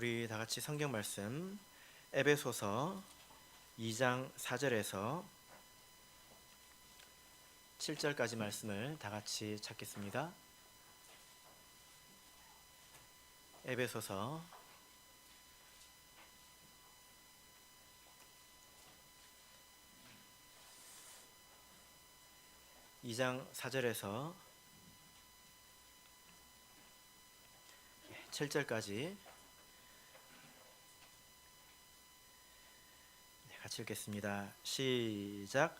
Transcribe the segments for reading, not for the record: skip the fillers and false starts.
우리 다 같이 성경 말씀 에베소서 2장 4절에서 7절까지 말씀을 다 같이 찾겠습니다. 에베소서 2장 4절에서 7절까지 같이 읽겠습니다. 시작.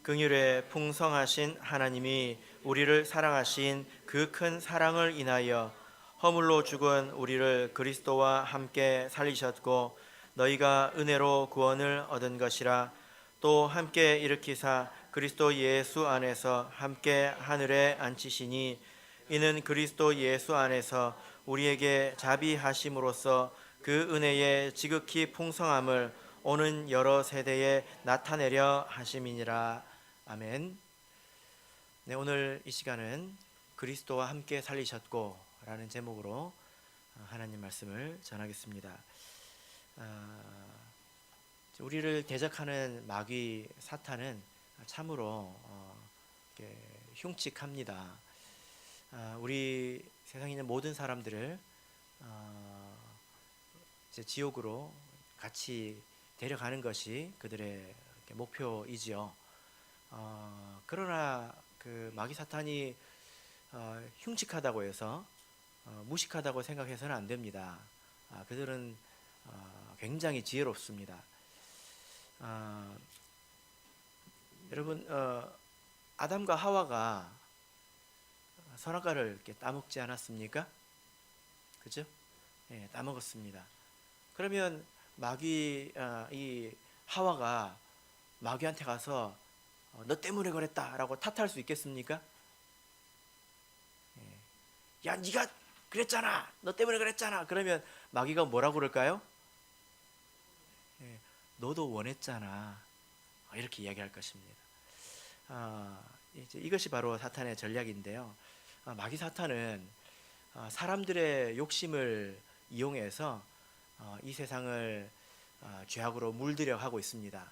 긍휼에 풍성하신 하나님이 우리를 사랑하신 그 큰 사랑을 인하여 허물로 죽은 우리를 그리스도와 함께 살리셨고 너희가 은혜로 구원을 얻은 것이라. 또 함께 일으키사 그리스도 예수 안에서 함께 하늘에 앉히시니 이는 그리스도 예수 안에서 우리에게 자비하심으로써 그 은혜의 지극히 풍성함을 오는 여러 세대에 나타내려 하심이니라. 아멘. 네, 오늘 이 시간은 그리스도와 함께 살리셨고 라는 제목으로 하나님 말씀을 전하겠습니다. 우리를 대적하는 마귀 사탄은 참으로 흉측합니다. 우리 세상에 있는 모든 사람들을 이제 지옥으로 같이 데려가는 것이 그들의 목표이지요. 그러나 그 마귀 사탄이 흉측하다고 해서 무식하다고 생각해서는 안 됩니다. 그들은 굉장히 지혜롭습니다. 여러분, 아담과 하와가 선악과를 이렇게 따먹지 않았습니까? 그죠? 예, 따먹었습니다. 그러면 이 하와가 마귀한테 가서 너 때문에 그랬다라고 탓할 수 있겠습니까? 야, 네가 그랬잖아. 너 때문에 그랬잖아. 그러면 마귀가 뭐라고 그럴까요? 너도 원했잖아. 이렇게 이야기할 것입니다. 이것이 바로 사탄의 전략인데요. 마귀 사탄은 사람들의 욕심을 이용해서 이 세상을 죄악으로 물들여 가고 있습니다.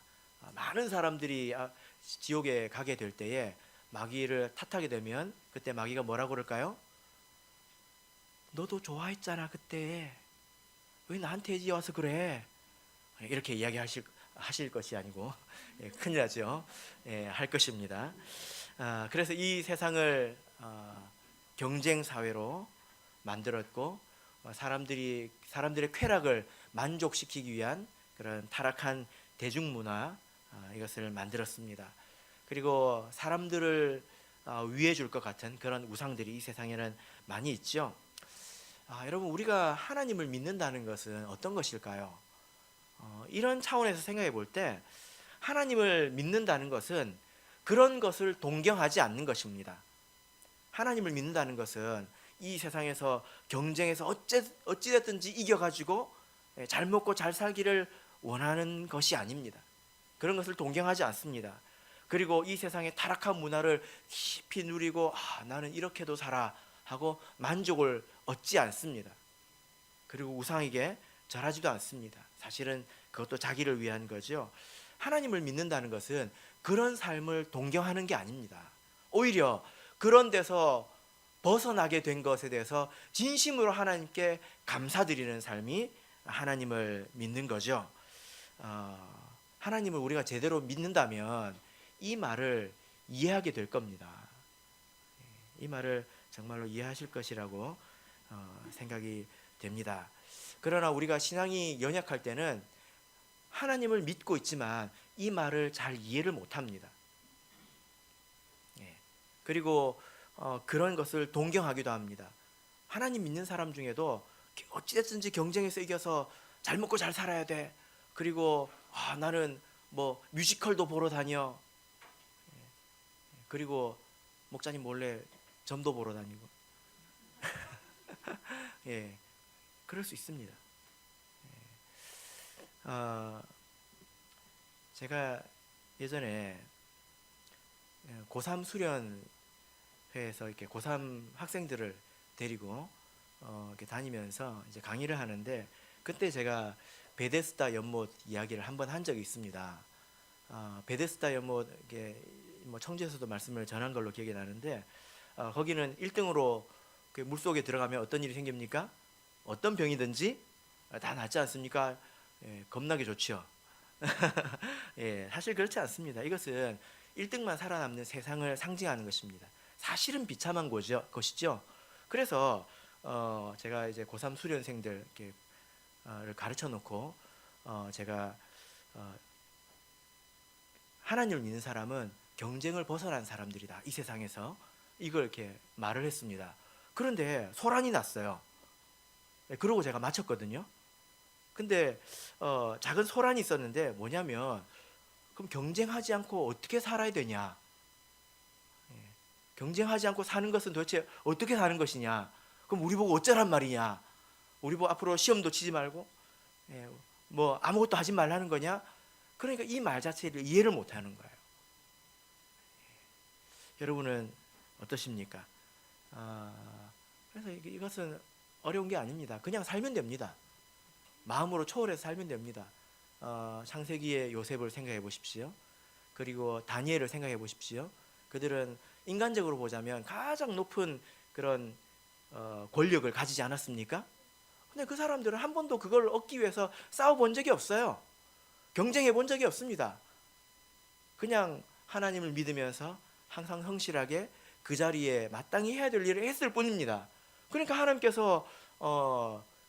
많은 사람들이 지옥에 가게 될 때에 마귀를 탓하게 되면 그때 마귀가 뭐라고 그럴까요? 너도 좋아했잖아 그때. 왜 나한테 와서 그래? 이렇게 이야기하실 것이 아니고 큰일 나죠. 할 것입니다. 그래서 이 세상을 경쟁 사회로 만들었고 사람들의 쾌락을 만족시키기 위한 그런 타락한 대중문화 이것을 만들었습니다. 그리고 사람들을 위해 줄 것 같은 그런 우상들이 이 세상에는 많이 있죠. 여러분, 우리가 하나님을 믿는다는 것은 어떤 것일까요? 이런 차원에서 생각해 볼 때 하나님을 믿는다는 것은 그런 것을 동경하지 않는 것입니다. 하나님을 믿는다는 것은 이 세상에서 경쟁에서 어찌됐든지 이겨가지고 잘 먹고 잘 살기를 원하는 것이 아닙니다. 그런 것을 동경하지 않습니다. 그리고 이 세상의 타락한 문화를 깊이 누리고 나는 이렇게도 살아 하고 만족을 얻지 않습니다. 그리고 우상에게 절하지도 않습니다. 사실은 그것도 자기를 위한 거죠. 하나님을 믿는다는 것은 그런 삶을 동경하는 게 아닙니다. 오히려 그런 데서 벗어나게 된 것에 대해서 진심으로 하나님께 감사드리는 삶이 하나님을 믿는 거죠. 하나님을 우리가 제대로 믿는다면 이 말을 이해하게 될 겁니다. 이 말을 정말로 이해하실 것이라고 생각이 됩니다. 그러나 우리가 신앙이 연약할 때는 하나님을 믿고 있지만 이 말을 잘 이해를 못합니다. 그리고 그런 것을 동경하기도 합니다. 하나님 믿는 사람 중에도 어찌됐든지 경쟁에서 이겨서 잘 먹고 잘 살아야 돼. 그리고 나는 뭐 뮤지컬도 보러 다녀. 그리고 목사님 몰래 점도 보러 다니고. 예, 그럴 수 있습니다. 제가 예전에 고3 수련회에서 이렇게 고3 학생들을 데리고 이렇게 다니면서 이제 강의를 하는데 그때 제가 베데스다 연못 이야기를 한번 한 적이 있습니다. 베데스다 연못에 뭐 청주에서도 말씀을 전한 걸로 기억이 나는데, 거기는 1등으로 그 물속에 들어가면 어떤 일이 생깁니까? 어떤 병이든지 다 낫지 않습니까? 예, 겁나게 좋죠. 예, 사실 그렇지 않습니다. 이것은 1등만 살아남는 세상을 상징하는 것입니다. 사실은 비참한 것이죠. 그래서 제가 이제 고3 수련생들 를 가르쳐 놓고 제가 하나님을 믿는 사람은 경쟁을 벗어난 사람들이다, 이 세상에서. 이걸 이렇게 말을 했습니다. 그런데 소란이 났어요. 그러고 제가 마쳤거든요. 근데 작은 소란이 있었는데 뭐냐면, 그럼 경쟁하지 않고 어떻게 살아야 되냐, 경쟁하지 않고 사는 것은 도대체 어떻게 사는 것이냐, 그럼 우리 보고 어쩌란 말이냐, 우리 보고 앞으로 시험도 치지 말고 뭐 아무것도 하지 말라는 거냐. 그러니까 이 말 자체를 이해를 못하는 거예요. 여러분은 어떠십니까? 그래서 이것은 어려운 게 아닙니다. 그냥 살면 됩니다. 마음으로 초월해서 살면 됩니다. 창세기의 요셉을 생각해 보십시오. 그리고 다니엘을 생각해 보십시오. 그들은 인간적으로 보자면 가장 높은 그런 권력을 가지지 않았습니까? 근데 그 사람들은 한 번도 그걸 얻기 위해서 싸워본 적이 없어요. 경쟁해 본 적이 없습니다. 그냥 하나님을 믿으면서 항상 성실하게 그 자리에 마땅히 해야 될 일을 했을 뿐입니다. 그러니까 하나님께서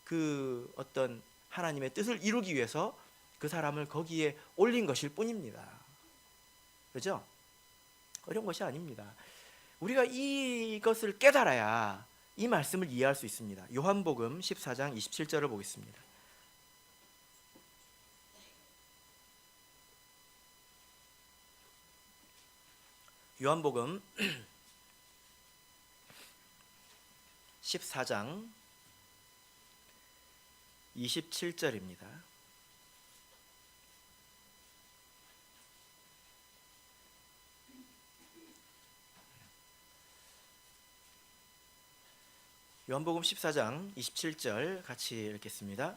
그 어떤 하나님의 뜻을 이루기 위해서 그 사람을 거기에 올린 것일 뿐입니다. 그렇죠? 어려운 것이 아닙니다. 우리가 이것을 깨달아야 이 말씀을 이해할 수 있습니다. 요한복음 14장 27절을 보겠습니다. 요한복음 14장 27절입니다. 요한복음 14장 27절 같이 읽겠습니다.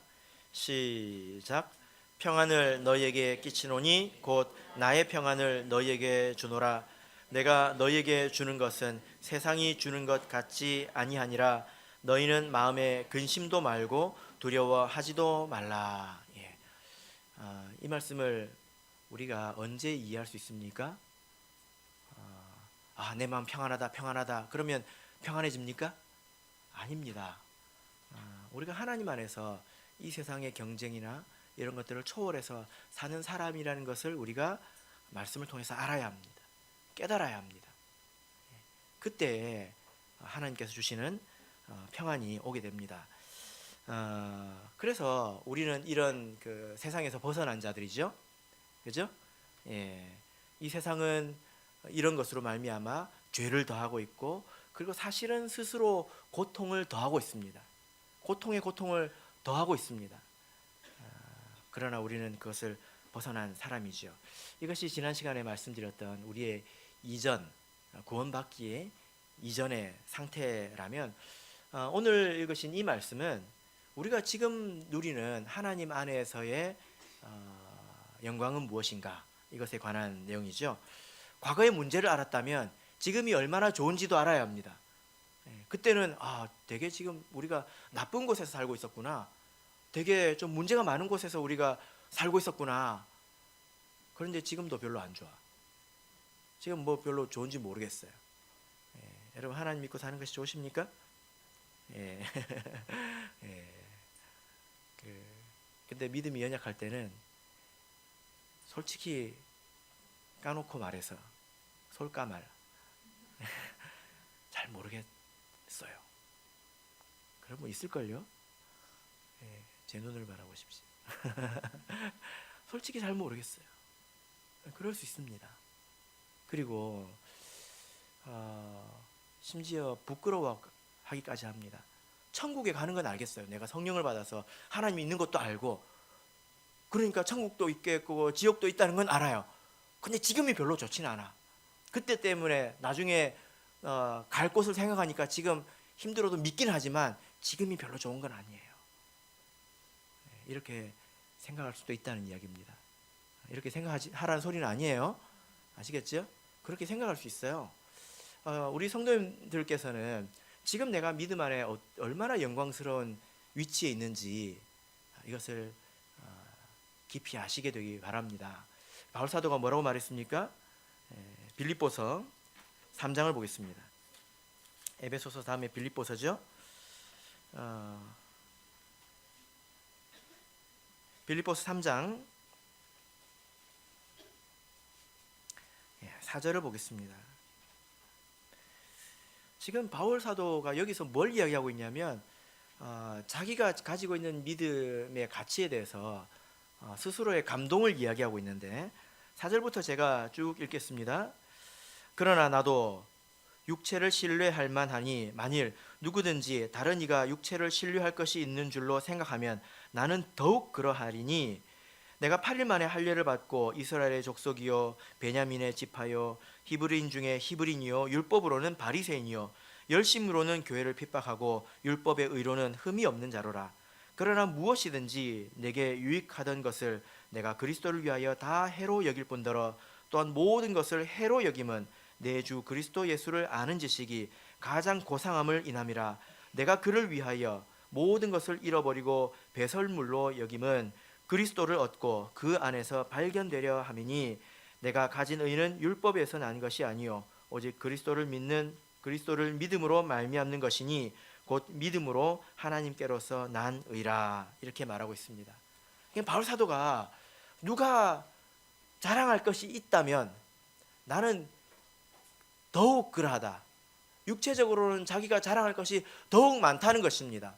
시작. 평안을 너희에게 끼치노니 곧 나의 평안을 너희에게 주노라. 내가 너희에게 주는 것은 세상이 주는 것 같지 아니하니라. 너희는 마음에 근심도 말고 두려워하지도 말라. 예. 이 말씀을 우리가 언제 이해할 수 있습니까? 내 마음 평안하다. 그러면 평안해집니까? 아닙니다. 우리가 하나님 안에서 이 세상의 경쟁이나 이런 것들을 초월해서 사는 사람이라는 것을 우리가 말씀을 통해서 알아야 합니다. 깨달아야 합니다. 그때 하나님께서 주시는 평안이 오게 됩니다. 그래서 우리는 이런 그 세상에서 벗어난 자들이죠. 그죠? 예. 이 세상은 이런 것으로 말미암아 죄를 더하고 있고, 그리고 사실은 스스로 고통을 더하고 있습니다. 고통에 고통을 더하고 있습니다. 그러나 우리는 그것을 벗어난 사람이죠. 이것이 지난 시간에 말씀드렸던 우리의 이전, 구원받기의 이전의 상태라면, 오늘 읽으신 이 말씀은 우리가 지금 누리는 하나님 안에서의 영광은 무엇인가, 이것에 관한 내용이죠. 과거의 문제를 알았다면 지금이 얼마나 좋은지도 알아야 합니다. 그때는 되게 지금 우리가 나쁜 곳에서 살고 있었구나, 되게 좀 문제가 많은 곳에서 우리가 살고 있었구나. 그런데 지금도 별로 안 좋아. 지금 뭐 별로 좋은지 모르겠어요. 여러분, 하나님 믿고 사는 것이 좋으십니까? 예. 근데 믿음이 연약할 때는 솔직히 까놓고 말해서 솔까말 잘 모르겠어요. 그런 분 있을걸요? 제 눈을 바라보십시오. 솔직히 잘 모르겠어요. 그럴 수 있습니다. 그리고 심지어 부끄러워하기까지 합니다. 천국에 가는 건 알겠어요. 내가 성령을 받아서 하나님이 있는 것도 알고, 그러니까 천국도 있겠고 지옥도 있다는 건 알아요. 근데 지금이 별로 좋지는 않아. 그때 때문에 나중에 갈 곳을 생각하니까 지금 힘들어도 믿긴 하지만 지금이 별로 좋은 건 아니에요. 이렇게 생각할 수도 있다는 이야기입니다. 이렇게 생각하라는 소리는 아니에요. 아시겠죠? 그렇게 생각할 수 있어요. 우리 성도님들께서는 지금 내가 믿음 안에 얼마나 영광스러운 위치에 있는지 이것을 깊이 아시게 되기 바랍니다. 바울 사도가 뭐라고 말했습니까? 빌립보서 3장을 보겠습니다. 에베소서 다음에 빌립보서죠. 빌립보서 3장 4절을 보겠습니다. 지금 바울 사도가 여기서 뭘 이야기하고 있냐면 자기가 가지고 있는 믿음의 가치에 대해서 스스로의 감동을 이야기하고 있는데 4절부터 제가 쭉 읽겠습니다. 그러나 나도 육체를 신뢰할 만하니 만일 누구든지 다른 이가 육체를 신뢰할 것이 있는 줄로 생각하면 나는 더욱 그러하리니 내가 8일 만에 할례를 받고 이스라엘의 족속이요 베냐민의 지파요 히브리인 중에 히브리인이요 율법으로는 바리새인이요 열심으로는 교회를 핍박하고 율법의 의로는 흠이 없는 자로라. 그러나 무엇이든지 내게 유익하던 것을 내가 그리스도를 위하여 다 해로 여길 뿐더러 또한 모든 것을 해로 여김은 내 주 그리스도 예수를 아는 지식이 가장 고상함을 인함이라. 내가 그를 위하여 모든 것을 잃어버리고 배설물로 여김은 그리스도를 얻고 그 안에서 발견되려 함이니 내가 가진 의는 율법에서 난 것이 아니요 오직 그리스도를 믿음으로 말미암는 것이니 곧 믿음으로 하나님께로서 난 의라. 이렇게 말하고 있습니다. 바울 사도가 누가 자랑할 것이 있다면 나는 더욱 그러하다. 육체적으로는 자기가 자랑할 것이 더욱 많다는 것입니다.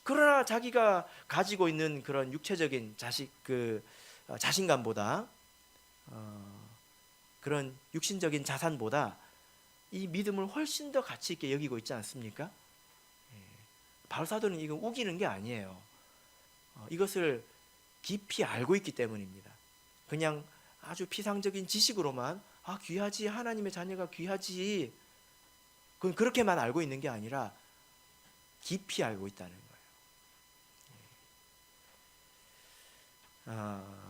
그러나 자기가 가지고 있는 그런 육체적인 자신감보다 그런 육신적인 자산보다 이 믿음을 훨씬 더 가치 있게 여기고 있지 않습니까? 바울 사도는 이거 우기는 게 아니에요. 이것을 깊이 알고 있기 때문입니다. 그냥 아주 피상적인 지식으로만 귀하지, 하나님의 자녀가 귀하지, 그렇게만 알고 있는 게 아니라 깊이 알고 있다는 거예요.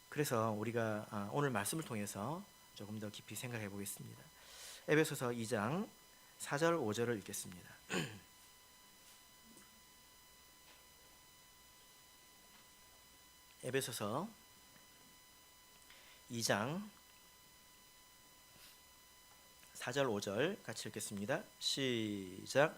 그래서 우리가 오늘 말씀을 통해서 조금 더 깊이 생각해 보겠습니다. 에베소서 2장 4절 5절을 읽겠습니다. 에베소서 2장 4절 5절 같이 읽겠습니다. 시작.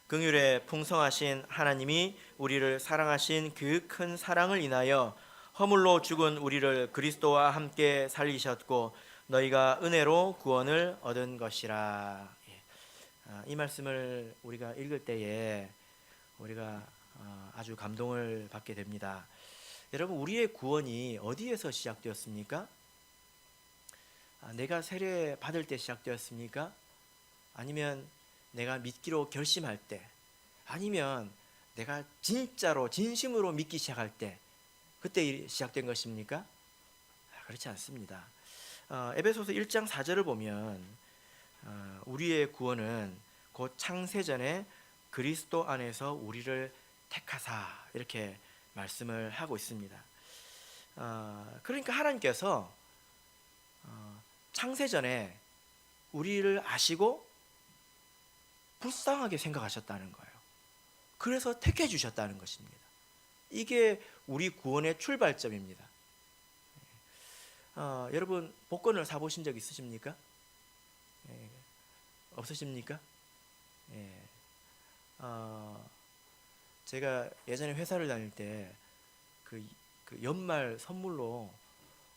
긍휼에 풍성하신 하나님이 우리를 사랑하신 그 큰 사랑을 인하여 허물로 죽은 우리를 그리스도와 함께 살리셨고 너희가 은혜로 구원을 얻은 것이라. 이 말씀을 우리가 읽을 때에 우리가 아주 감동을 받게 됩니다. 여러분, 우리의 구원이 어디에서 시작되었습니까? 내가 세례 받을 때 시작되었습니까? 아니면 내가 믿기로 결심할 때, 아니면 내가 진짜로 진심으로 믿기 시작할 때, 그때 시작된 것입니까? 그렇지 않습니다. 에베소서 1장 4절을 보면 우리의 구원은 곧 창세전에 그리스도 안에서 우리를 택하사 이렇게 말씀을 하고 있습니다. 그러니까 하나님께서 창세전에 우리를 아시고 불쌍하게 생각하셨다는 거예요. 그래서 택해 주셨다는 것입니다. 이게 우리 구원의 출발점입니다. 여러분, 복권을 사보신 적 있으십니까? 없으십니까? 제가 예전에 회사를 다닐 때 그 연말 선물로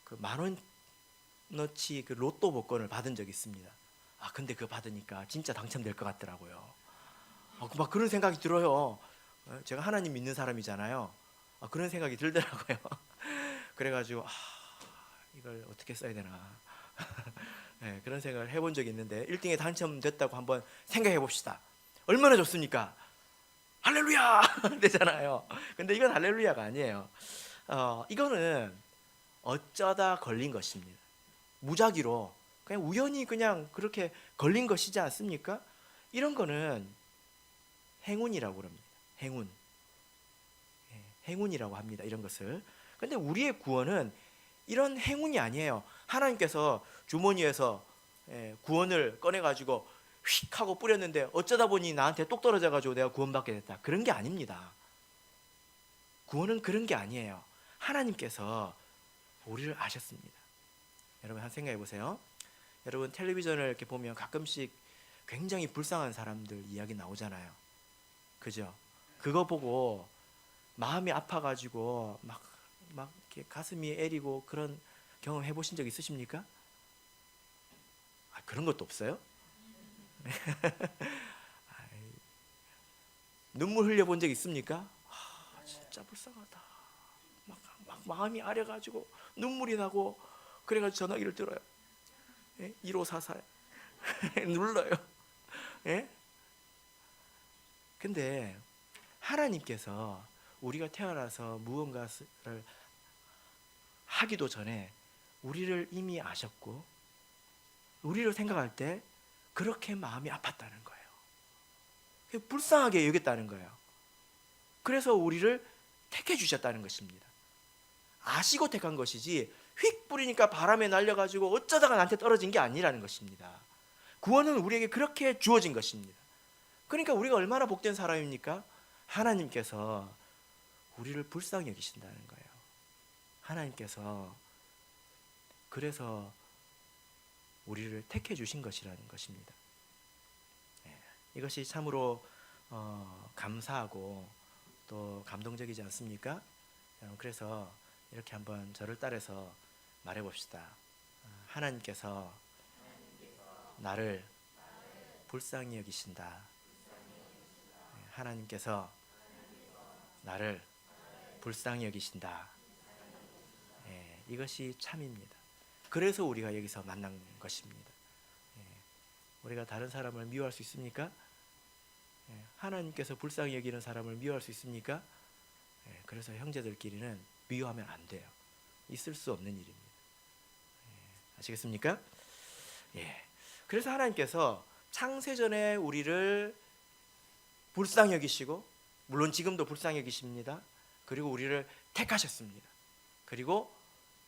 그 10,000원어치 그 로또 복권을 받은 적이 있습니다. 근데 그거 받으니까 진짜 당첨될 것 같더라고요. 막 그런 생각이 들어요. 제가 하나님 믿는 사람이잖아요. 그런 생각이 들더라고요. 그래가지고 이걸 어떻게 써야 되나 그런 생각을 해본 적이 있는데 1등에 당첨됐다고 한번 생각해 봅시다. 얼마나 좋습니까? 할렐루야 되잖아요. 근데 이건 할렐루야가 아니에요. 이거는 어쩌다 걸린 것입니다. 무작위로 그냥 우연히 그냥 그렇게 걸린 것이지 않습니까? 이런 거는 행운이라고 그럽니다. 행운이라고 합니다. 이런 것을. 근데 우리의 구원은 이런 행운이 아니에요. 하나님께서 주머니에서 구원을 꺼내가지고 휙 하고 뿌렸는데 어쩌다 보니 나한테 똑 떨어져가지고 내가 구원받게 됐다. 그런 게 아닙니다. 구원은 그런 게 아니에요. 하나님께서 우리를 아셨습니다. 여러분, 한 생각해 보세요. 여러분, 텔레비전을 이렇게 보면 가끔씩 굉장히 불쌍한 사람들 이야기 나오잖아요. 그죠? 그거 보고 마음이 아파가지고 막 이렇게 가슴이 애리고 그런 경험 해보신 적 있으십니까? 그런 것도 없어요? 눈물 흘려본 적 있습니까? 진짜 불쌍하다. 막 마음이 아려가지고 눈물이 나고 그래가지고 전화기를 들어요. 1544 눌러요. 근데 하나님께서 우리가 태어나서 무언가를 하기도 전에 우리를 이미 아셨고 우리를 생각할 때 그렇게 마음이 아팠다는 거예요. 불쌍하게 여겼다는 거예요. 그래서 우리를 택해 주셨다는 것입니다. 아시고 택한 것이지 휙 뿌리니까 바람에 날려가지고 어쩌다가 나한테 떨어진 게 아니라는 것입니다. 구원은 우리에게 그렇게 주어진 것입니다. 그러니까 우리가 얼마나 복된 사람입니까? 하나님께서 우리를 불쌍히 여기신다는 거예요. 하나님께서 그래서 우리를 택해 주신 것이라는 것입니다. 이것이 참으로 감사하고 또 감동적이지 않습니까? 그래서 이렇게 한번 저를 따라서 말해봅시다. 하나님께서 나를 불쌍히 여기신다. 하나님께서 나를 불쌍히 여기신다. 이것이 참입니다. 그래서 우리가 여기서 만난 것입니다. 우리가 다른 사람을 미워할 수 있습니까? 하나님께서 불쌍히 여기는 사람을 미워할 수 있습니까? 그래서 형제들끼리는 미워하면 안 돼요. 있을 수 없는 일입니다. 아시겠습니까? 그래서 하나님께서 창세전에 우리를 불쌍히 여기시고 물론 지금도 불쌍히 여기십니다. 그리고 우리를 택하셨습니다. 그리고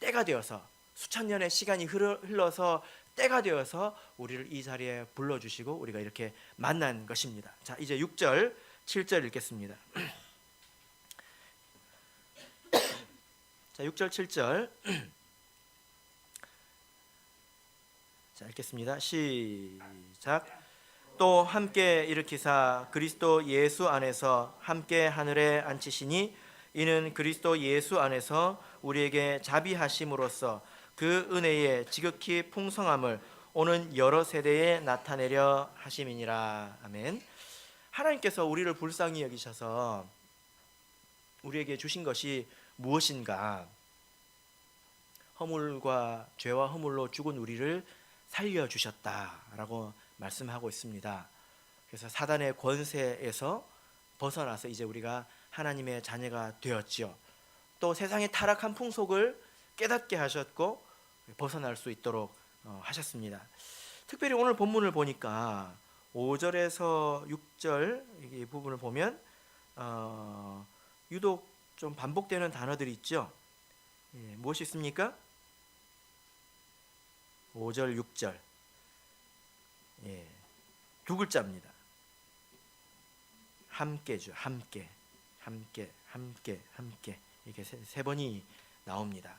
때가 되어서 수천 년의 시간이 흘러서 때가 되어서 우리를 이 자리에 불러주시고 우리가 이렇게 만난 것입니다. 자, 이제 6절 7절 읽겠습니다. 자, 6절 7절 자, 읽겠습니다. 시작. 또 함께 일으키사 그리스도 예수 안에서 함께 하늘에 앉히시니 이는 그리스도 예수 안에서 우리에게 자비하심으로써 그 은혜의 지극히 풍성함을 오는 여러 세대에 나타내려 하심이니라. 아멘. 하나님께서 우리를 불쌍히 여기셔서 우리에게 주신 것이 무엇인가? 허물과 죄와 허물로 죽은 우리를 살려주셨다라고 말씀하고 있습니다. 그래서 사단의 권세에서 벗어나서 이제 우리가 하나님의 자녀가 되었지요. 또 세상의 타락한 풍속을 깨닫게 하셨고 벗어날 수 있도록 하셨습니다. 특별히 오늘 본문을 보니까 5절에서 6절 이 부분을 보면 유독 좀 반복되는 단어들이 있죠. 무엇이 있습니까? 5절, 6절 두 글자입니다. 함께죠. 함께 이렇게 세 번이 나옵니다.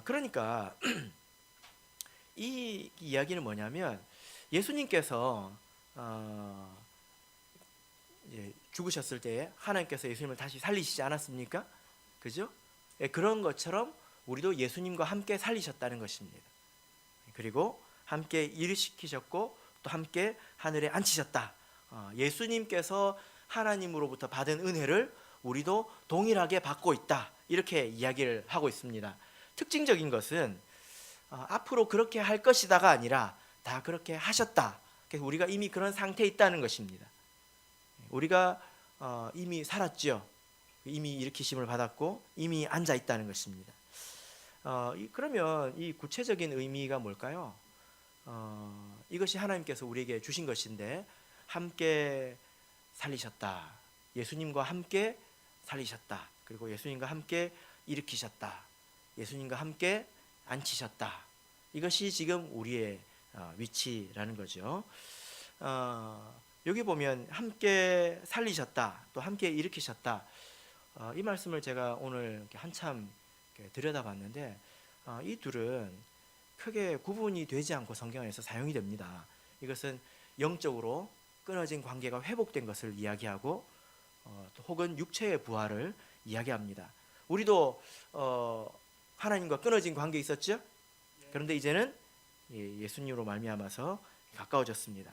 그러니까 이 이야기는 뭐냐면 예수님께서 죽으셨을 때 하나님께서 예수님을 다시 살리시지 않았습니까? 그죠? 그런 것처럼 우리도 예수님과 함께 살리셨다는 것입니다. 그리고 함께 일으키셨고 또 함께 하늘에 앉히셨다. 예수님께서 하나님으로부터 받은 은혜를 우리도 동일하게 받고 있다. 이렇게 이야기를 하고 있습니다. 특징적인 것은 앞으로 그렇게 할 것이다가 아니라 다 그렇게 하셨다. 그래서 우리가 이미 그런 상태에 있다는 것입니다. 우리가 이미 살았죠. 이미 일으키심을 받았고 이미 앉아 있다는 것입니다. 그러면 이 구체적인 의미가 뭘까요? 이것이 하나님께서 우리에게 주신 것인데 함께 살리셨다. 예수님과 함께 살리셨다. 그리고 예수님과 함께 일으키셨다. 예수님과 함께 앉히셨다. 이것이 지금 우리의 위치라는 거죠. 여기 보면 함께 살리셨다, 또 함께 일으키셨다. 이 말씀을 제가 오늘 한참 들여다봤는데 이 둘은 크게 구분이 되지 않고 성경에서 사용이 됩니다. 이것은 영적으로 끊어진 관계가 회복된 것을 이야기하고 또 혹은 육체의 부활을 이야기합니다. 우리도 하나님과 끊어진 관계 있었죠? 그런데 이제는 예수님으로 말미암아서 가까워졌습니다.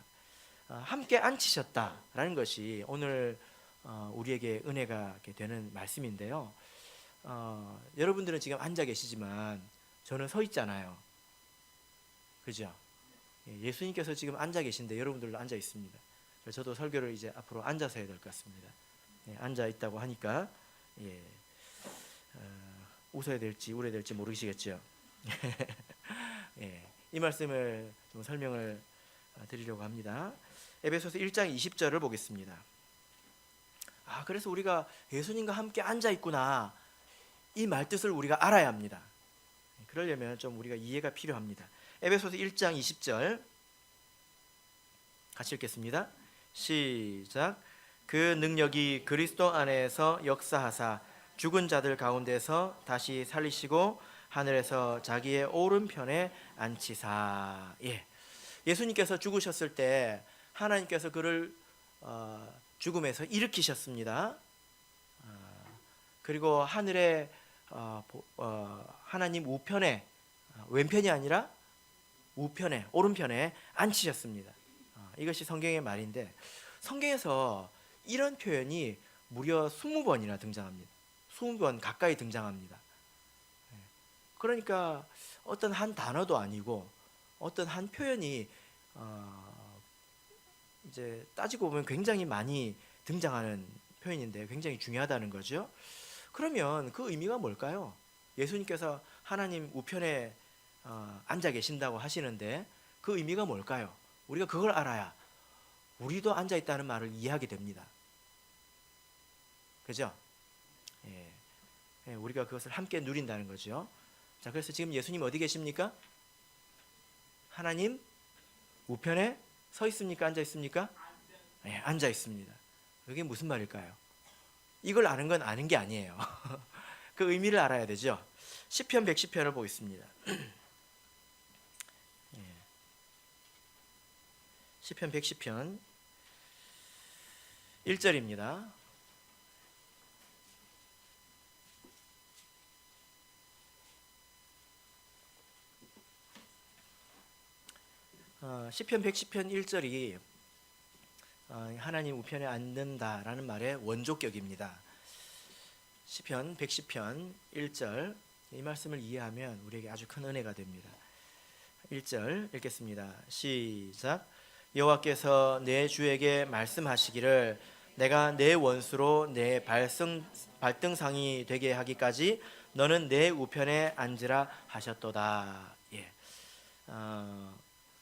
함께 앉히셨다라는 것이 오늘 우리에게 은혜가 되는 말씀인데요. 여러분들은 지금 앉아 계시지만 저는 서 있잖아요. 그죠? 예수님께서 지금 앉아 계신데 여러분들도 앉아 있습니다. 저도 설교를 이제 앞으로 앉아서 해야 될 것 같습니다. 앉아 있다고 하니까 웃어야 될지 울어야 될지 모르시겠죠. 이 말씀을 좀 설명을 드리려고 합니다. 에베소서 1장 20절을 보겠습니다. 그래서 우리가 예수님과 함께 앉아 있구나, 이 말뜻을 우리가 알아야 합니다. 그러려면 좀 우리가 이해가 필요합니다. 에베소서 1장 20절 같이 읽겠습니다. 시작. 그 능력이 그리스도 안에서 역사하사 죽은 자들 가운데서 다시 살리시고 하늘에서 자기의 오른편에 앉히사. 예수님께서 죽으셨을 때 하나님께서 그를 죽음에서 일으키셨습니다. 그리고 하늘에 하나님 우편에, 왼편이 아니라 우편에, 오른편에 앉히셨습니다. 이것이 성경의 말인데 성경에서 이런 표현이 무려 20번이나 등장합니다. 20번 가까이 등장합니다. 그러니까 어떤 한 단어도 아니고 어떤 한 표현이 이제 따지고 보면 굉장히 많이 등장하는 표현인데 굉장히 중요하다는 거죠. 그러면 그 의미가 뭘까요? 예수님께서 하나님 우편에 앉아 계신다고 하시는데 그 의미가 뭘까요? 우리가 그걸 알아야 우리도 앉아 있다는 말을 이해하게 됩니다. 그죠? 우리가 그것을 함께 누린다는 거죠. 자, 그래서 지금 예수님 어디 계십니까? 하나님 우편에 서 있습니까? 앉아 있습니까? 앉아 있습니다. 그게 무슨 말일까요? 이걸 아는 건 아는 게 아니에요. 그 의미를 알아야 되죠. 시편 110편을 보겠습니다. 시편 110편 1절입니다. 시편 110편 1절이 하나님 우편에 앉는다라는 말의 원조격입니다. 시편 110편 1절, 이 말씀을 이해하면 우리에게 아주 큰 은혜가 됩니다. 1절 읽겠습니다. 시작. 여호와께서 내 주에게 말씀하시기를 내가 내 원수로 내 발등상이 되게 하기까지 너는 내 우편에 앉으라 하셨도다.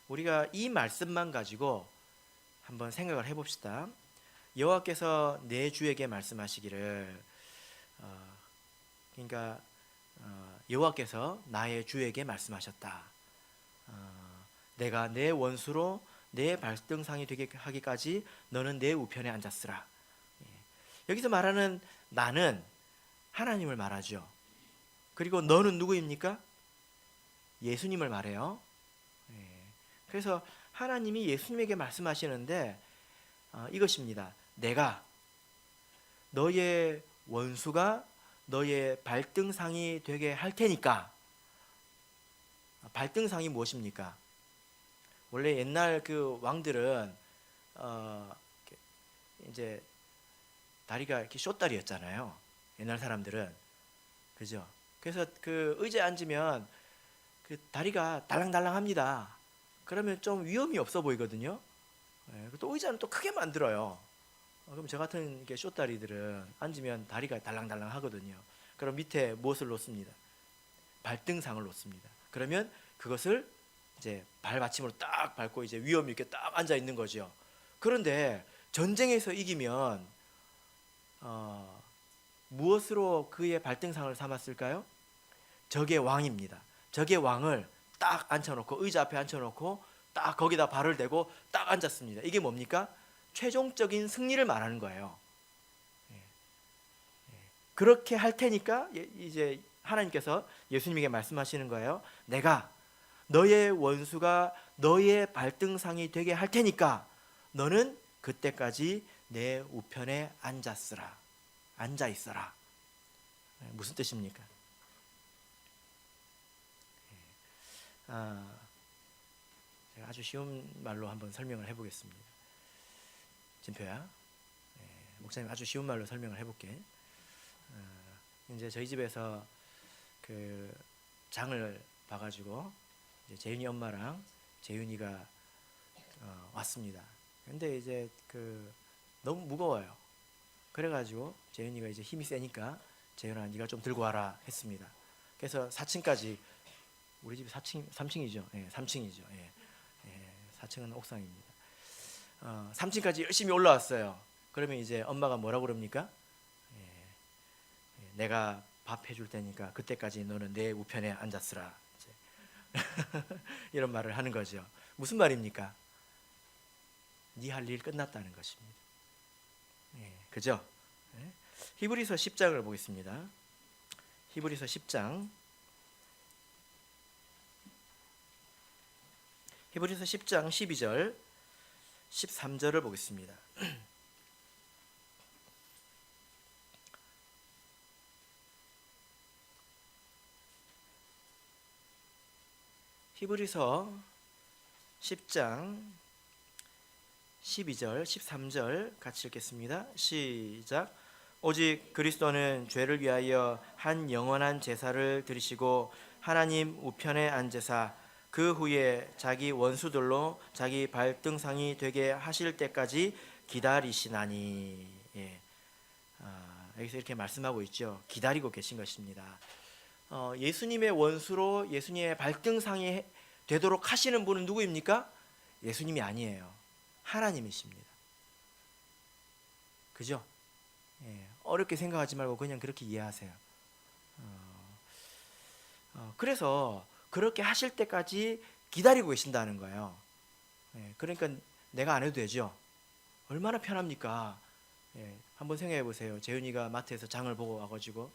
우리가 이 말씀만 가지고 한번 생각을 해봅시다. 여호와께서 내 주에게 말씀하시기를, 그러니까 여호와께서 나의 주에게 말씀하셨다. 내가 내 원수로 내 발등상이 되게 하기까지 너는 내 우편에 앉았으라. 여기서 말하는 나는 하나님을 말하죠. 그리고 너는 누구입니까? 예수님을 말해요. 그래서 하나님이 예수님에게 말씀하시는데 이것입니다. 내가 너의 원수가 너의 발등상이 되게 할 테니까. 발등상이 무엇입니까? 원래 옛날 그 왕들은 이제 다리가 이렇게 숏다리였잖아요. 옛날 사람들은. 그죠? 그래서 그 의자에 앉으면 그 다리가 달랑달랑합니다. 그러면 좀 위험이 없어 보이거든요. 또 의자는 또 크게 만들어요. 그럼 저 같은 게 숏다리들은 앉으면 다리가 달랑달랑 하거든요. 그럼 밑에 무엇을 놓습니다? 발등상을 놓습니다. 그러면 그것을 이제 발받침으로 딱 밟고 이제 위험 있게 딱 앉아 있는 거죠. 그런데 전쟁에서 이기면 무엇으로 그의 발등상을 삼았을까요? 적의 왕입니다. 적의 왕을 딱 앉혀놓고 의자 앞에 앉혀놓고 딱 거기다 발을 대고 딱 앉았습니다. 이게 뭡니까? 최종적인 승리를 말하는 거예요. 그렇게 할 테니까 이제 하나님께서 예수님에게 말씀하시는 거예요. 내가 너의 원수가 너의 발등상이 되게 할 테니까 너는 그때까지 내 우편에 앉아 있어라. 무슨 뜻입니까? 제가 아주 쉬운 말로 한번 설명을 해보겠습니다. 진표야, 목사님 아주 쉬운 말로 설명을 해볼게. 이제 저희 집에서 그 장을 봐가지고 이제 재윤이 엄마랑 재윤이가 왔습니다. 근데 이제 그 너무 무거워요. 그래가지고 재윤이가 이제 힘이 세니까 재윤아 네가 좀 들고 와라 했습니다. 그래서 4층까지, 우리 집이 3층이죠. 예, 3층이죠. 예, 4층은 옥상입니다. 3층까지 열심히 올라왔어요. 그러면 이제 엄마가 뭐라고 그럽니까? 내가 밥 해줄 테니까 그때까지 너는 내 우편에 앉았으라. 이런 말을 하는 거죠. 무슨 말입니까? 네 할 일 끝났다는 것입니다. 그죠? 히브리서 10장을 보겠습니다. 히브리서 10장. 히브리서 10장 12절 13절을 보겠습니다. 히브리서 10장 12절 13절 같이 읽겠습니다. 시작. 오직 그리스도는 죄를 위하여 한 영원한 제사를 드리시고 하나님 우편에 앉으사 그 후에 자기 원수들로 자기 발등상이 되게 하실 때까지 기다리시나니. 여기서 이렇게 말씀하고 있죠. 기다리고 계신 것입니다. 예수님의 원수로 예수님의 발등상이 되도록 하시는 분은 누구입니까? 예수님이 아니에요. 하나님이십니다. 그죠? 어렵게 생각하지 말고 그냥 그렇게 이해하세요. 그래서 그렇게 하실 때까지 기다리고 계신다는 거예요. 그러니까 내가 안 해도 되죠. 얼마나 편합니까? 한번 생각해 보세요. 재윤이가 마트에서 장을 보고 와가지고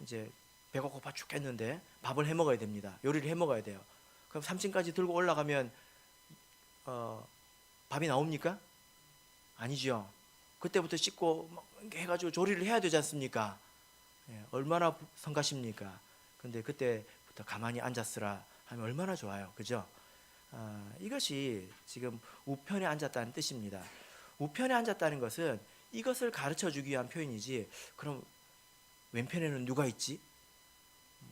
이제 배가 고파 죽겠는데 밥을 해 먹어야 됩니다. 요리를 해 먹어야 돼요. 그럼 3층까지 들고 올라가면 밥이 나옵니까? 아니죠. 그때부터 씻고 막 해가지고 조리를 해야 되지 않습니까? 얼마나 성가십니까? 근데 그때부터 가만히 앉았으라 하면 얼마나 좋아요. 그죠? 이것이 지금 우편에 앉았다는 뜻입니다. 우편에 앉았다는 것은 이것을 가르쳐 주기 위한 표현이지, 그럼 왼편에는 누가 있지?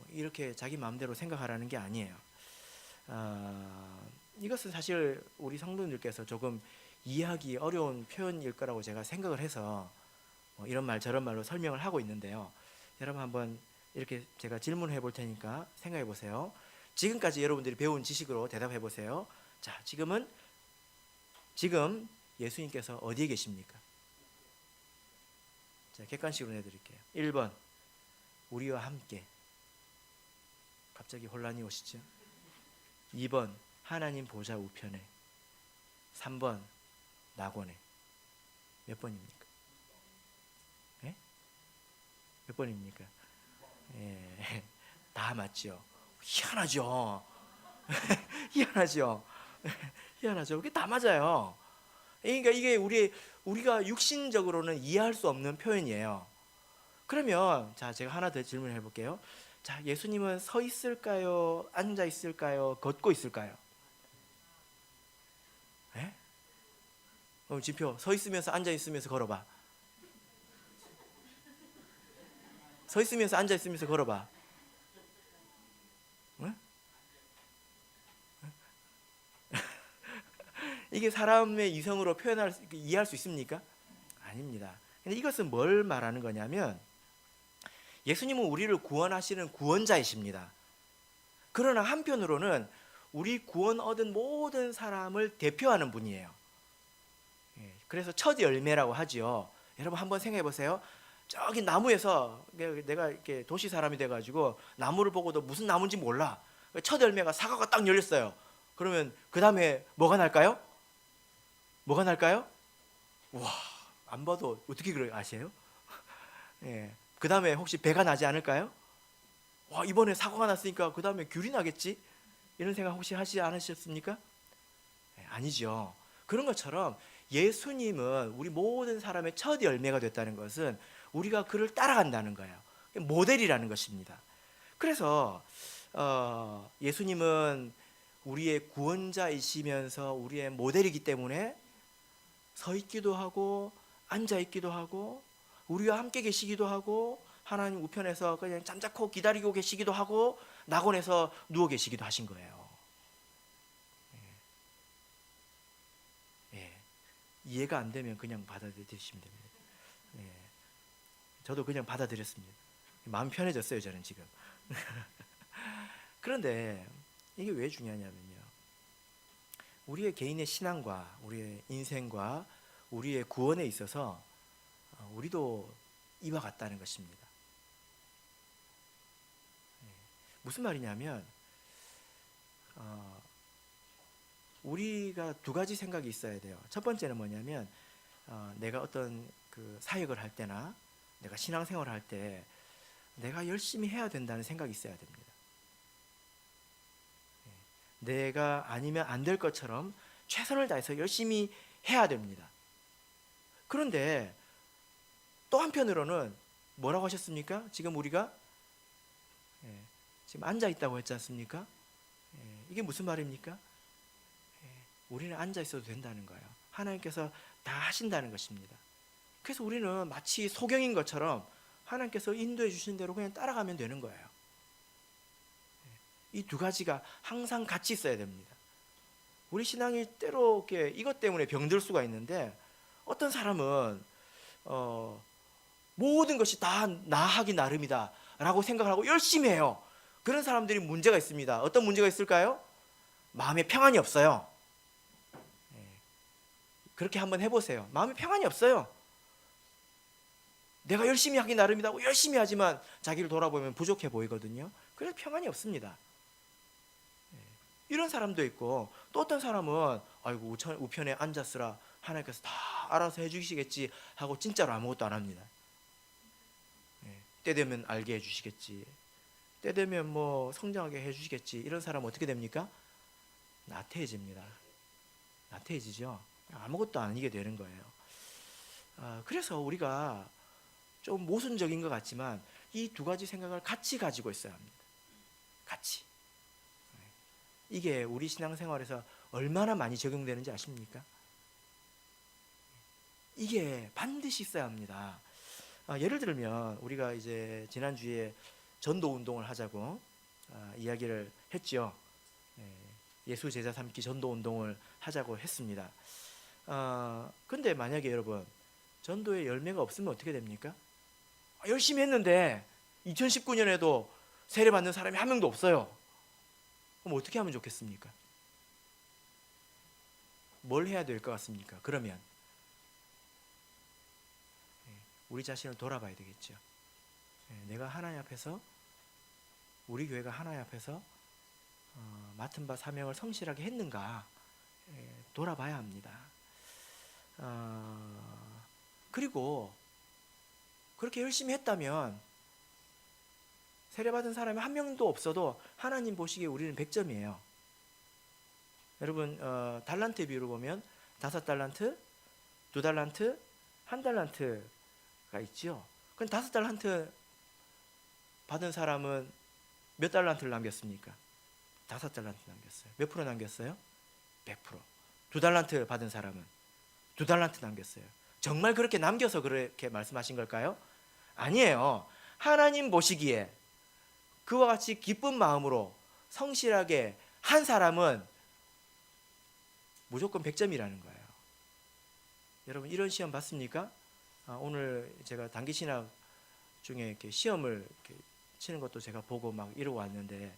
이렇게 자기 마음대로 생각하라는 게 아니에요. 이것은 사실 우리 성도님들께서 조금 이해하기 어려운 표현일 거라고 제가 생각을 해서 이런 말 저런 말로 설명을 하고 있는데요. 여러분 한번 이렇게 제가 질문을 해볼 테니까 생각해 보세요. 지금까지 여러분들이 배운 지식으로 대답해 보세요. 자, 지금 예수님께서 어디에 계십니까? 자, 객관식으로 내드릴게요. 1번 우리와 함께. 갑자기 혼란이 오시죠? 2번 하나님 보좌 우편에. 3번 낙원에. 몇 번입니까? 몇 번입니까? 다 맞죠? 희한하죠? 희한하죠? 그게 다 맞아요. 그러니까 이게 우리가 육신적으로는 이해할 수 없는 표현이에요. 그러면 자, 제가 하나 더 질문해 볼게요. 자, 예수님은 서 있을까요? 앉아 있을까요? 걷고 있을까요? 지표, 서 있으면서 앉아 있으면서 걸어봐. 서 있으면서 앉아 있으면서 걸어봐. 이게 사람의 이성으로 이해할 수 있습니까? 아닙니다. 근데 이것은 뭘 말하는 거냐면 예수님은 우리를 구원하시는 구원자이십니다. 그러나 한편으로는 우리 구원 얻은 모든 사람을 대표하는 분이에요. 그래서 첫 열매라고 하지요. 여러분 한번 생각해 보세요. 저기 나무에서 내가 이렇게 도시 사람이 돼가지고 나무를 보고도 무슨 나무인지 몰라. 첫 열매가 사과가 딱 열렸어요. 그러면 그 다음에 뭐가 날까요? 뭐가 날까요? 와, 안 봐도 어떻게 그걸 아세요? 예. 그 다음에 혹시 배가 나지 않을까요? 와, 이번에 사과가 났으니까 그 다음에 귤이 나겠지? 이런 생각 혹시 하지 않으셨습니까? 예, 아니죠. 그런 것처럼 예수님은 우리 모든 사람의 첫 열매가 됐다는 것은 우리가 그를 따라간다는 거예요. 모델이라는 것입니다. 그래서 예수님은 우리의 구원자이시면서 우리의 모델이기 때문에 서 있기도 하고 앉아 있기도 하고 우리와 함께 계시기도 하고 하나님 우편에서 그냥 잠자코 기다리고 계시기도 하고 낙원에서 누워 계시기도 하신 거예요. 예. 이해가 안 되면 그냥 받아들이시면 됩니다. 예. 저도 그냥 받아들였습니다. 마음 편해졌어요, 저는 지금. 그런데 이게 왜 중요하냐면요, 우리의 개인의 신앙과 우리의 인생과 우리의 구원에 있어서 우리도 이와 같다는 것입니다. 무슨 말이냐면 우리가 두 가지 생각이 있어야 돼요. 첫 번째는 뭐냐면 내가 어떤 그 사역을 할 때나 내가 신앙생활을 할 때 내가 열심히 해야 된다는 생각이 있어야 됩니다. 내가 아니면 안 될 것처럼 최선을 다해서 열심히 해야 됩니다. 그런데 또 한편으로는 뭐라고 하셨습니까? 지금 우리가 지금 앉아 있다고 했지 않습니까? 이게 무슨 말입니까? 우리는 앉아 있어도 된다는 거예요. 하나님께서 다 하신다는 것입니다. 그래서 우리는 마치 소경인 것처럼 하나님께서 인도해 주신 대로 그냥 따라가면 되는 거예요. 이 두 가지가 항상 같이 있어야 됩니다. 우리 신앙이 때로 이것 때문에 병들 수가 있는데, 어떤 사람은 모든 것이 다 나 하기 나름이다 라고 생각을 하고 열심히 해요. 그런 사람들이 문제가 있습니다. 어떤 문제가 있을까요? 마음에 평안이 없어요. 그렇게 한번 해보세요. 마음에 평안이 없어요. 내가 열심히 하기 나름이라고 열심히 하지만 자기를 돌아보면 부족해 보이거든요. 그래서 평안이 없습니다. 이런 사람도 있고, 또 어떤 사람은 아이고 우편에 앉았으라 하나님께서 다 알아서 해주시겠지 하고 진짜로 아무것도 안 합니다. 때 되면 알게 해주시겠지, 때 되면 뭐 성장하게 해주시겠지. 이런 사람은 어떻게 됩니까? 나태해집니다. 나태해지죠. 아무것도 아니게 되는 거예요. 그래서 우리가 좀 모순적인 것 같지만 이 두 가지 생각을 같이 가지고 있어야 합니다. 같이. 이게 우리 신앙생활에서 얼마나 많이 적용되는지 아십니까? 이게 반드시 있어야 합니다. 예를 들면 우리가 이제 지난주에 전도 운동을 하자고 이야기를 했죠. 예수 제자 삼기 전도 운동을 하자고 했습니다. 근데 만약에 여러분 전도에 열매가 없으면 어떻게 됩니까? 열심히 했는데 2019년에도 세례 받는 사람이 한 명도 없어요. 그럼 어떻게 하면 좋겠습니까? 뭘 해야 될 것 같습니까? 그러면 우리 자신을 돌아봐야 되겠죠. 내가 하나님 앞에서, 우리 교회가 하나님 앞에서 맡은 바 사명을 성실하게 했는가 돌아봐야 합니다. 그리고 그렇게 열심히 했다면 세례받은 사람이 한 명도 없어도 하나님 보시기에 우리는 100점이에요. 여러분 달란트 비유로 보면 5달란트, 2달란트, 1달란트가 있죠. 그럼 5달란트 받은 사람은 몇 달란트를 남겼습니까? 5달란트 남겼어요. 몇 프로 남겼어요? 100%. 2달란트 받은 사람은 2달란트 남겼어요. 정말 그렇게 남겨서 그렇게 말씀하신 걸까요? 아니에요. 하나님 보시기에 그와 같이 기쁜 마음으로 성실하게 한 사람은 무조건 100점이라는 거예요. 여러분 이런 시험 봤습니까? 오늘 제가 단기 신학 중에 이렇게 시험을 이렇게 치는 것도 제가 보고 막 이러고 왔는데,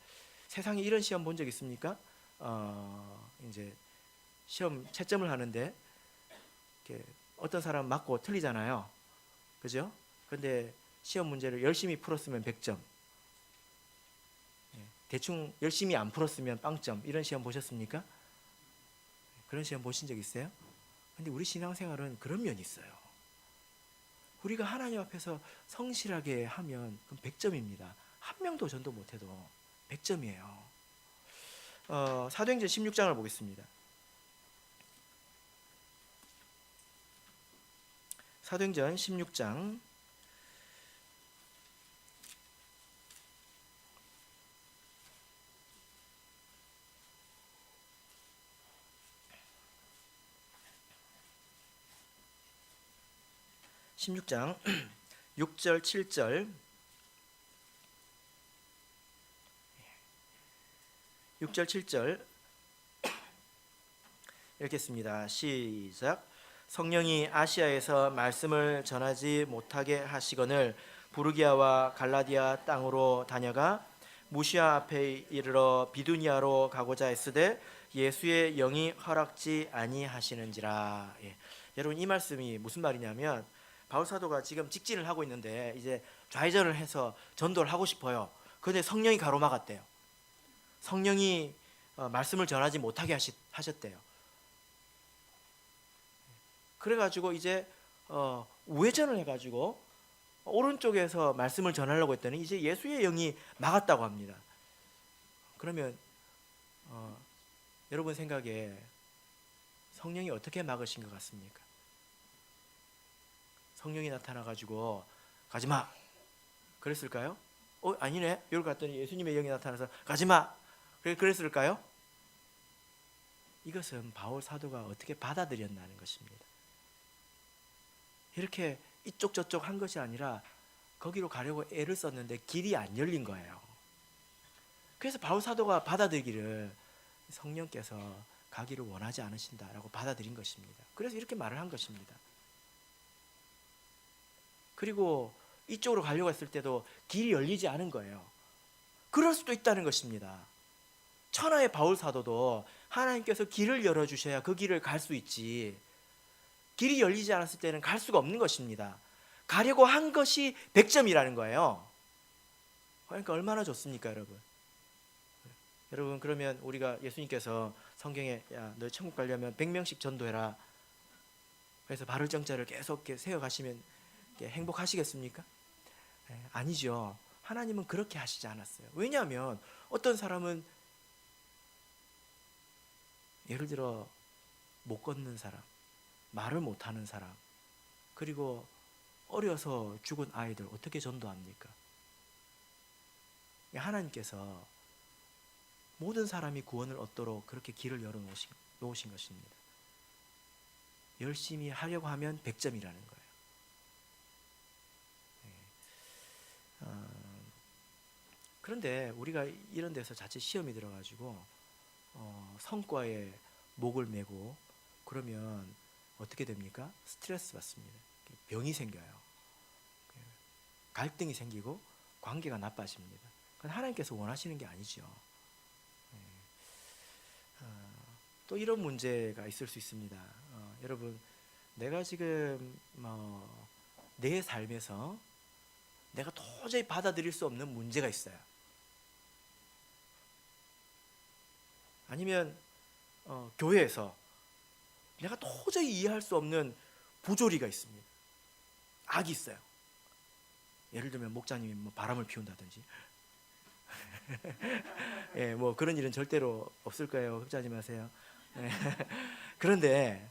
세상에 이런 시험 본 적 있습니까? 이제 시험 채점을 하는데 이렇게 어떤 사람 맞고 틀리잖아요. 그죠? 근데 시험 문제를 열심히 풀었으면 100점, 대충 열심히 안 풀었으면 빵점, 이런 시험 보셨습니까? 그런 시험 보신 적 있어요? 근데 우리 신앙생활은 그런 면이 있어요. 우리가 하나님 앞에서 성실하게 하면 그럼 100점입니다. 한 명도 전도 못해도 100점이에요. 사도행전 16장을 보겠습니다. 사도행전 16장 16장 6절 7절 6절 7절 읽겠습니다. 시작. 성령이 아시아에서 말씀을 전하지 못하게 하시거늘 부르기아와 갈라디아 땅으로 다녀가 무시아 앞에 이르러 비두니아로 가고자 했으되 예수의 영이 허락지 아니하시는지라. 여러분, 이 말씀이 무슨 말이냐면 바울 사도가 지금 직진을 하고 있는데 이제 좌회전을 해서 전도를 하고 싶어요. 그런데 성령이 가로막았대요. 성령이 말씀을 전하지 못하게 하셨대요. 그래가지고 이제 우회전을 해가지고 오른쪽에서 말씀을 전하려고 했더니 이제 예수의 영이 막았다고 합니다. 그러면 여러분 생각에 성령이 어떻게 막으신 것 같습니까? 성령이 나타나가지고 가지마 그랬을까요? 아니네. 여기 갔더니 예수님의 영이 나타나서 가지마 그랬을까요? 이것은 바울 사도가 어떻게 받아들였다는 것입니다. 이렇게 이쪽 저쪽 한 것이 아니라 거기로 가려고 애를 썼는데 길이 안 열린 거예요. 그래서 바울 사도가 받아들이기를 성령께서 가기를 원하지 않으신다라고 받아들인 것입니다. 그래서 이렇게 말을 한 것입니다. 그리고 이쪽으로 가려고 했을 때도 길이 열리지 않은 거예요. 그럴 수도 있다는 것입니다. 천하의 바울 사도도 하나님께서 길을 열어주셔야 그 길을 갈 수 있지, 길이 열리지 않았을 때는 갈 수가 없는 것입니다. 가려고 한 것이 100점이라는 거예요. 그러니까 얼마나 좋습니까, 여러분? 여러분, 그러면 우리가 예수님께서 성경에 야, 너 천국 가려면 100명씩 전도해라, 그래서 바를 정자를 계속 세워가시면 행복하시겠습니까? 아니죠. 하나님은 그렇게 하시지 않았어요. 왜냐하면 어떤 사람은 예를 들어 못 걷는 사람, 말을 못하는 사람, 그리고 어려서 죽은 아이들 어떻게 전도합니까? 하나님께서 모든 사람이 구원을 얻도록 그렇게 길을 열어놓으신 것입니다. 열심히 하려고 하면 100점이라는 거예요. 그런데 우리가 이런 데서 자칫 시험이 들어가지고 성과에 목을 메고 그러면 어떻게 됩니까? 스트레스 받습니다. 병이 생겨요. 갈등이 생기고 관계가 나빠집니다. 그건 하나님께서 원하시는 게 아니죠. 또 이런 문제가 있을 수 있습니다. 여러분, 내가 지금 내 삶에서 내가 도저히 받아들일 수 없는 문제가 있어요. 아니면 교회에서 내가 도저히 이해할 수 없는 부조리가 있습니다. 악이 있어요. 예를 들면 목자님이 바람을 피운다든지 예, 그런 일은 절대로 없을 거예요. 걱정하지 마세요. 그런데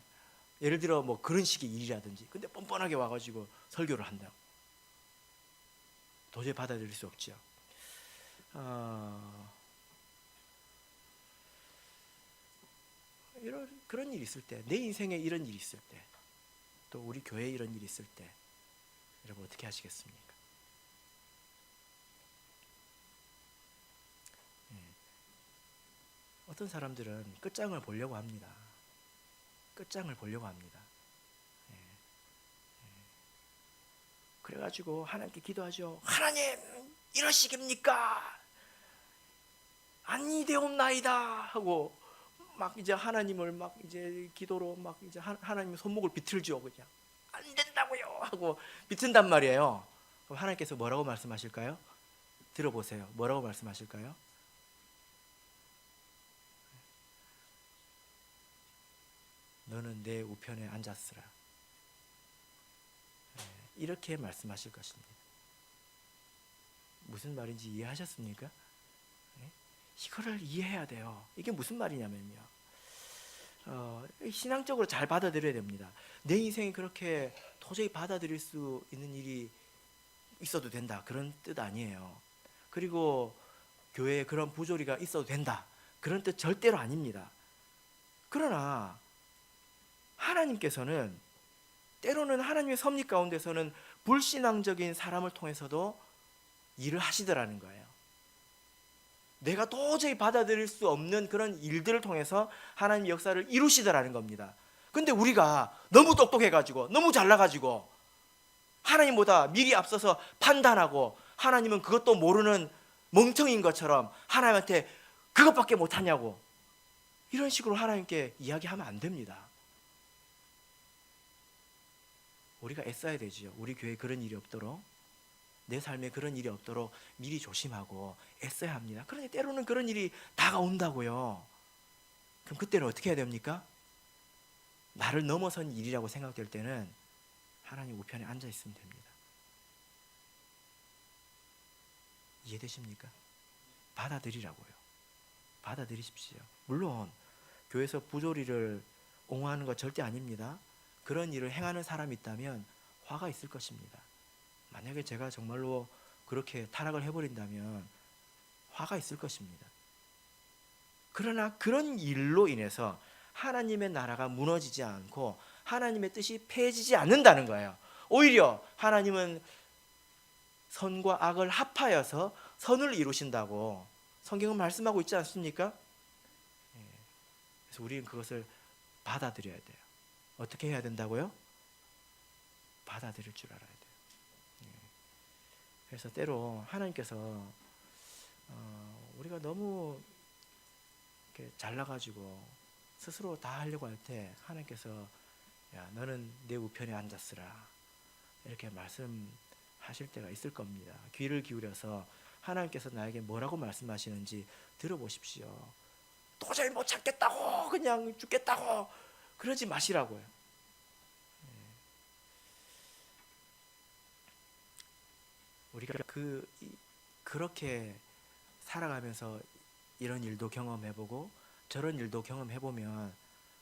예를 들어 그런 식의 일이라든지, 근데 뻔뻔하게 와가지고 설교를 한다. 도저히 받아들일 수 없죠. 그런 일이 있을 때, 내 인생에 이런 일이 있을 때, 또 우리 교회에 이런 일이 있을 때, 여러분 어떻게 하시겠습니까? 어떤 사람들은 끝장을 보려고 합니다. 끝장을 보려고 합니다. 그래가지고 하나님께 기도하죠. 하나님, 이러시겠습니까? 아니 되옵나이다 하고 막 이제 하나님을 막 이제 기도로 막 이제 하나님의 손목을 비틀죠. 그냥 안 된다고요 하고 비튼단 말이에요. 그럼 하나님께서 뭐라고 말씀하실까요? 들어보세요. 뭐라고 말씀하실까요? 너는 내 우편에 앉았으라. 이렇게 말씀하실 것입니다. 무슨 말인지 이해하셨습니까? 이거를 이해해야 돼요. 이게 무슨 말이냐면요, 신앙적으로 잘 받아들여야 됩니다. 내 인생이 그렇게 도저히 받아들일 수 있는 일이 있어도 된다, 그런 뜻 아니에요. 그리고 교회에 그런 부조리가 있어도 된다, 그런 뜻 절대로 아닙니다. 그러나 하나님께서는 때로는 하나님의 섭리 가운데서는 불신앙적인 사람을 통해서도 일을 하시더라는 거예요. 내가 도저히 받아들일 수 없는 그런 일들을 통해서 하나님 역사를 이루시더라는 겁니다. 근데 우리가 너무 똑똑해가지고 너무 잘나가지고 하나님보다 미리 앞서서 판단하고 하나님은 그것도 모르는 멍청인 것처럼 하나님한테 그것밖에 못하냐고 이런 식으로 하나님께 이야기하면 안 됩니다. 우리가 애써야 되지요. 우리 교회에 그런 일이 없도록, 내 삶에 그런 일이 없도록 미리 조심하고 애써야 합니다. 그런데 때로는 그런 일이 다가온다고요. 그럼 그때는 어떻게 해야 됩니까? 나를 넘어선 일이라고 생각될 때는 하나님 우편에 앉아 있으면 됩니다. 이해되십니까? 받아들이라고요. 받아들이십시오. 물론 교회에서 부조리를 옹호하는 거 절대 아닙니다. 그런 일을 행하는 사람이 있다면 화가 있을 것입니다. 만약에 제가 정말로 그렇게 타락을 해버린다면 화가 있을 것입니다. 그러나 그런 일로 인해서 하나님의 나라가 무너지지 않고 하나님의 뜻이 폐해지지 않는다는 거예요. 오히려 하나님은 선과 악을 합하여서 선을 이루신다고 성경은 말씀하고 있지 않습니까? 그래서 우리는 그것을 받아들여야 돼요. 어떻게 해야 된다고요? 받아들일 줄 알아야 돼요. 그래서 때로 하나님께서 우리가 너무 이렇게 잘나가지고 스스로 다 하려고 할 때 하나님께서 야, 너는 내 우편에 앉았으라 이렇게 말씀하실 때가 있을 겁니다. 귀를 기울여서 하나님께서 나에게 뭐라고 말씀하시는지 들어보십시오. 도저히 못 참겠다고 그냥 죽겠다고 그러지 마시라고요. 우리가 그렇게 살아가면서 이런 일도 경험해보고 저런 일도 경험해보면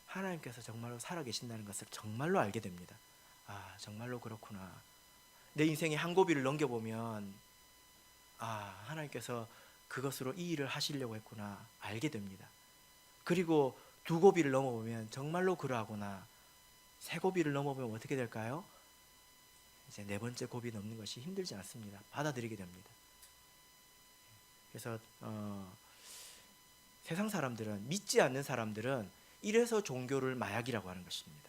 하나님께서 정말로 살아계신다는 것을 정말로 알게 됩니다. 아, 정말로 그렇구나. 내 인생의 한 고비를 넘겨보면 아, 하나님께서 그것으로 이 일을 하시려고 했구나 알게 됩니다. 그리고 두 고비를 넘어보면 정말로 그러하구나. 세 고비를 넘어보면 어떻게 될까요? 이제 네 번째 고비 넘는 것이 힘들지 않습니다. 받아들이게 됩니다. 그래서 세상 사람들은, 믿지 않는 사람들은 이래서 종교를 마약이라고 하는 것입니다.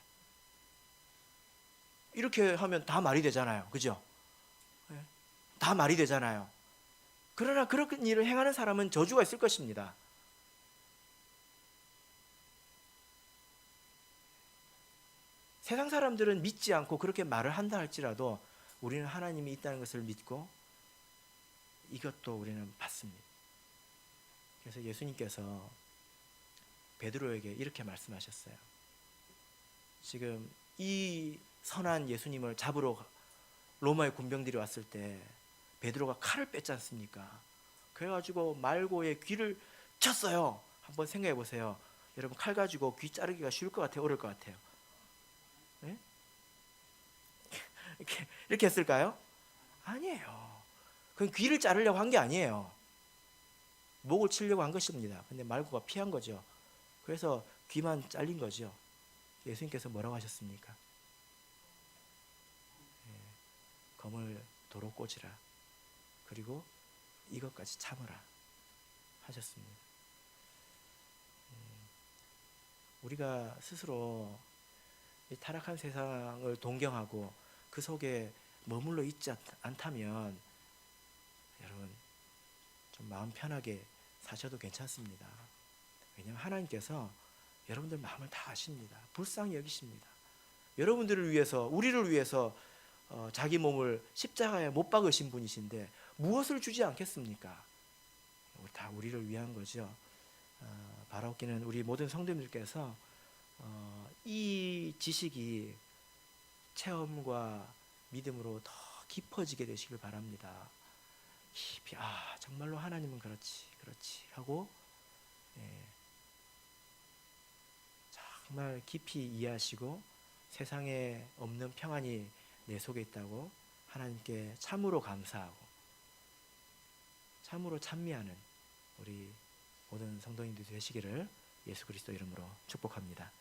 이렇게 하면 다 말이 되잖아요. 그죠? 다 말이 되잖아요. 그러나 그런 일을 행하는 사람은 저주가 있을 것입니다. 세상 사람들은 믿지 않고 그렇게 말을 한다 할지라도 우리는 하나님이 있다는 것을 믿고 이것도 우리는 받습니다. 그래서 예수님께서 베드로에게 이렇게 말씀하셨어요. 지금 이 선한 예수님을 잡으러 로마의 군병들이 왔을 때 베드로가 칼을 뺐지 않습니까? 그래가지고 말고의 귀를 쳤어요. 한번 생각해 보세요. 여러분, 칼 가지고 귀 자르기가 쉬울 것 같아요? 어려울 것 같아요? 네? 이렇게 했을까요? 아니에요. 그건 귀를 자르려고 한 게 아니에요. 목을 치려고 한 것입니다. 근데 말고가 피한 거죠. 그래서 귀만 잘린 거죠. 예수님께서 뭐라고 하셨습니까? 검을 도로 꽂으라. 그리고 이것까지 참으라 하셨습니다. 우리가 스스로 이 타락한 세상을 동경하고 그 속에 머물러 있지 않다면 여러분 좀 마음 편하게 사셔도 괜찮습니다. 왜냐하면 하나님께서 여러분들 마음을 다 아십니다. 불쌍히 여기십니다. 여러분들을 위해서, 우리를 위해서 자기 몸을 십자가에 못 박으신 분이신데 무엇을 주지 않겠습니까? 다 우리를 위한 거죠. 바라옵기는 우리 모든 성도님들께서 이 지식이 체험과 믿음으로 더 깊어지게 되시길 바랍니다. 깊이 정말로 하나님은 그렇지 하고 정말 깊이 이해하시고 세상에 없는 평안이 내 속에 있다고 하나님께 참으로 감사하고 참으로 찬미하는 우리 모든 성도님들이 되시기를 예수 그리스도 이름으로 축복합니다.